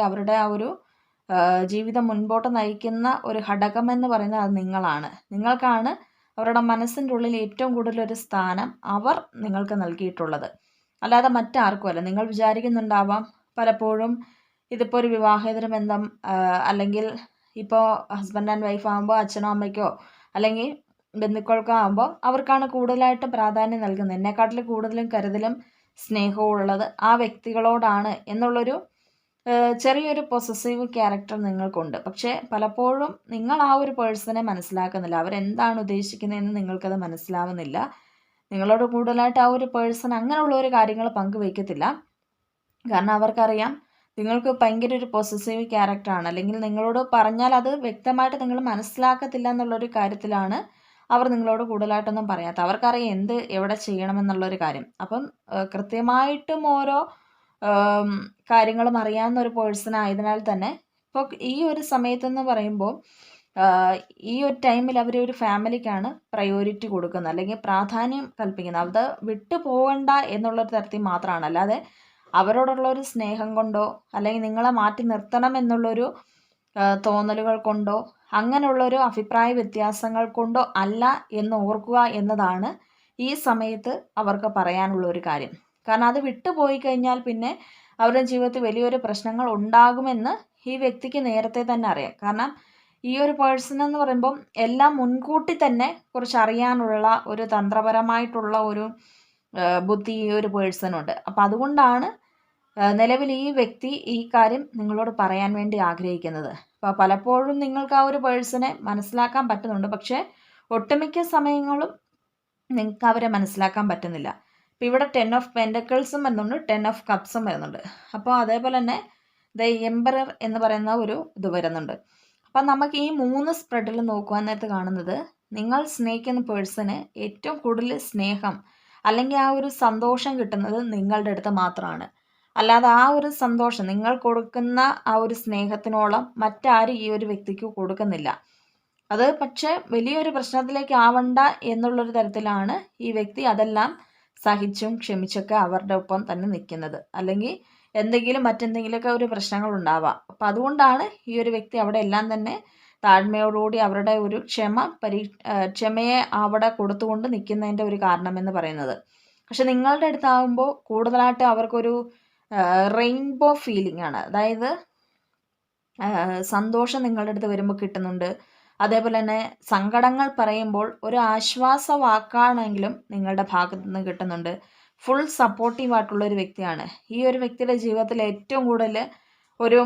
അവരുടെ ആ ഒരു ജീവിതം മുൻപോട്ട് നയിക്കുന്ന ഒരു ഘടകമെന്ന് പറയുന്നത് അത് നിങ്ങളാണ്. നിങ്ങൾക്കാണ് അവരുടെ മനസ്സിൻ്റെ ഉള്ളിൽ ഏറ്റവും കൂടുതലൊരു സ്ഥാനം അവർ നിങ്ങൾക്ക് നൽകിയിട്ടുള്ളത്. അല്ലാതെ മറ്റാർക്കുമല്ല. നിങ്ങൾ വിചാരിക്കുന്നുണ്ടാവാം പലപ്പോഴും ഇതിപ്പോൾ ഒരു വിവാഹേതര ബന്ധം അല്ലെങ്കിൽ ഇപ്പോൾ ഹസ്ബൻഡ് ആൻഡ് വൈഫ് ആകുമ്പോൾ അച്ഛനോ അമ്മയ്ക്കോ അല്ലെങ്കിൽ ബന്ധുക്കൾക്കോ ആകുമ്പോൾ അവർക്കാണ് കൂടുതലായിട്ടും പ്രാധാന്യം നൽകുന്നത്. എന്നെക്കാട്ടിലും കൂടുതലും കരുതലും സ്നേഹവും ഉള്ളത് ആ വ്യക്തികളോടാണ് എന്നുള്ളൊരു ചെറിയൊരു പൊസസീവ് ക്യാരക്ടർ നിങ്ങൾക്കുണ്ട്. പക്ഷേ പലപ്പോഴും നിങ്ങൾ ആ ഒരു പേഴ്സണെ മനസ്സിലാക്കുന്നില്ല. അവരെന്താണ് ഉദ്ദേശിക്കുന്നതെന്ന് നിങ്ങൾക്കത് മനസ്സിലാവുന്നില്ല. നിങ്ങളോട് കൂടുതലായിട്ട് ആ ഒരു പേഴ്സൺ അങ്ങനെയുള്ള ഒരു കാര്യങ്ങൾ പങ്കുവയ്ക്കത്തില്ല. കാരണം അവർക്കറിയാം നിങ്ങൾക്ക് ഭയങ്കര ഒരു പൊസസീവ് ക്യാരക്ടറാണ്. അല്ലെങ്കിൽ നിങ്ങളോട് പറഞ്ഞാൽ അത് വ്യക്തമായിട്ട് നിങ്ങൾ മനസ്സിലാക്കത്തില്ല എന്നുള്ളൊരു കാര്യത്തിലാണ് അവർ നിങ്ങളോട് കൂടുതലായിട്ടൊന്നും പറയാത്തത്. അവർക്കറിയാം എന്ത് എവിടെ ചെയ്യണമെന്നുള്ളൊരു കാര്യം. അപ്പം കൃത്യമായിട്ടും ഓരോ കാര്യങ്ങളും അറിയാവുന്ന ഒരു പേഴ്സൺ ആയതിനാൽ തന്നെ ഇപ്പോൾ ഈ ഒരു സമയത്തെന്ന് പറയുമ്പോൾ ഈ ഒരു ടൈമിൽ അവർ ഒരു ഫാമിലിക്കാണ് പ്രയോറിറ്റി കൊടുക്കുന്നത്, അല്ലെങ്കിൽ പ്രാധാന്യം കൽപ്പിക്കുന്നത്. അത് വിട്ടു പോകണ്ട എന്നുള്ളൊരു തരത്തിൽ മാത്രമാണ്. അല്ലാതെ അവരോടുള്ള ഒരു സ്നേഹം കൊണ്ടോ അല്ലെങ്കിൽ നിങ്ങളെ മാറ്റി നിർത്തണം എന്നുള്ളൊരു തോന്നലുകൾ കൊണ്ടോ അങ്ങനെയുള്ളൊരു അഭിപ്രായ വ്യത്യാസങ്ങൾ കൊണ്ടോ അല്ല എന്ന് ഓർക്കുക എന്നതാണ് ഈ സമയത്ത് അവർക്ക് പറയാനുള്ള ഒരു കാര്യം. കാരണം അത് വിട്ടുപോയി കഴിഞ്ഞാൽ പിന്നെ അവരുടെ ജീവിതത്തിൽ വലിയൊരു പ്രശ്നങ്ങൾ ഉണ്ടാകുമെന്ന് ഈ വ്യക്തിക്ക് നേരത്തെ തന്നെ അറിയാം. കാരണം ഈ ഒരു പേഴ്സൺ എന്ന് പറയുമ്പം എല്ലാം മുൻകൂട്ടി തന്നെ കുറച്ച് അറിയാനുള്ള ഒരു തന്ത്രപരമായിട്ടുള്ള ഒരു ബുദ്ധി ഈ ഒരു പേഴ്സണുണ്ട്. അപ്പം അതുകൊണ്ടാണ് നിലവിൽ ഈ വ്യക്തി ഈ കാര്യം നിങ്ങളോട് പറയാൻ വേണ്ടി ആഗ്രഹിക്കുന്നത്. അപ്പോൾ പലപ്പോഴും നിങ്ങൾക്ക് ആ ഒരു പേഴ്സണെ മനസ്സിലാക്കാൻ പറ്റുന്നുണ്ട്, പക്ഷേ ഒട്ടുമിക്ക സമയങ്ങളും നിങ്ങൾക്ക് അവരെ മനസ്സിലാക്കാൻ പറ്റുന്നില്ല. അപ്പോൾ ഇവിടെ 10 ഓഫ് പെൻറ്റക്കിൾസും വരുന്നുണ്ട്, 10 ഓഫ് കപ്സും വരുന്നുണ്ട്. അപ്പോൾ അതേപോലെ തന്നെ ദ എംപറർ എന്ന് പറയുന്ന ഒരു ഇത് വരുന്നുണ്ട്. അപ്പം നമുക്ക് ഈ 3 സ്പ്രെഡിൽ നോക്കുവാൻ നേരത്ത് കാണുന്നത് നിങ്ങൾ സ്നേഹിക്കുന്ന പേഴ്സണ് ഏറ്റവും കൂടുതൽ സ്നേഹം അല്ലെങ്കിൽ ആ ഒരു സന്തോഷം കിട്ടുന്നത് നിങ്ങളുടെ അടുത്ത് മാത്രമാണ്. അല്ലാതെ ആ ഒരു സന്തോഷം നിങ്ങൾ കൊടുക്കുന്ന ആ ഒരു സ്നേഹത്തിനോളം മറ്റാരും ഈ ഒരു വ്യക്തിക്ക് കൊടുക്കുന്നില്ല. അത് പക്ഷേ വലിയൊരു പ്രശ്നത്തിലേക്ക് ആവണ്ട എന്നുള്ളൊരു തരത്തിലാണ് ഈ വ്യക്തി അതെല്ലാം സഹിച്ചും ക്ഷമിച്ചൊക്കെ അവരുടെ ഒപ്പം തന്നെ നിൽക്കുന്നത്. അല്ലെങ്കിൽ മറ്റെന്തെങ്കിലുമൊക്കെ ഒരു പ്രശ്നങ്ങൾ ഉണ്ടാവാം. അപ്പം അതുകൊണ്ടാണ് ഈ ഒരു വ്യക്തി അവിടെ എല്ലാം തന്നെ താഴ്മയോടുകൂടി അവരുടെ ഒരു ക്ഷമയെ അവിടെ കൊടുത്തുകൊണ്ട് നിൽക്കുന്നതിൻ്റെ ഒരു കാരണമെന്ന് പറയുന്നത്. പക്ഷെ നിങ്ങളുടെ അടുത്താകുമ്പോൾ കൂടുതലായിട്ട് അവർക്കൊരു റെയിൻബോ ഫീലിംഗ് ആണ്. അതായത് സന്തോഷം നിങ്ങളുടെ അടുത്ത് വരുമ്പോൾ കിട്ടുന്നുണ്ട്. അതേപോലെ തന്നെ സങ്കടങ്ങൾ പറയുമ്പോൾ ഒരു ആശ്വാസ വാക്കാണെങ്കിലും നിങ്ങളുടെ ഭാഗത്തു നിന്ന് കിട്ടുന്നുണ്ട്. ഫുൾ സപ്പോർട്ടീവ് ആയിട്ടുള്ള ഒരു വ്യക്തിയാണ്. ഈ ഒരു വ്യക്തിയുടെ ജീവിതത്തിൽ ഏറ്റവും കൂടുതൽ ഒരു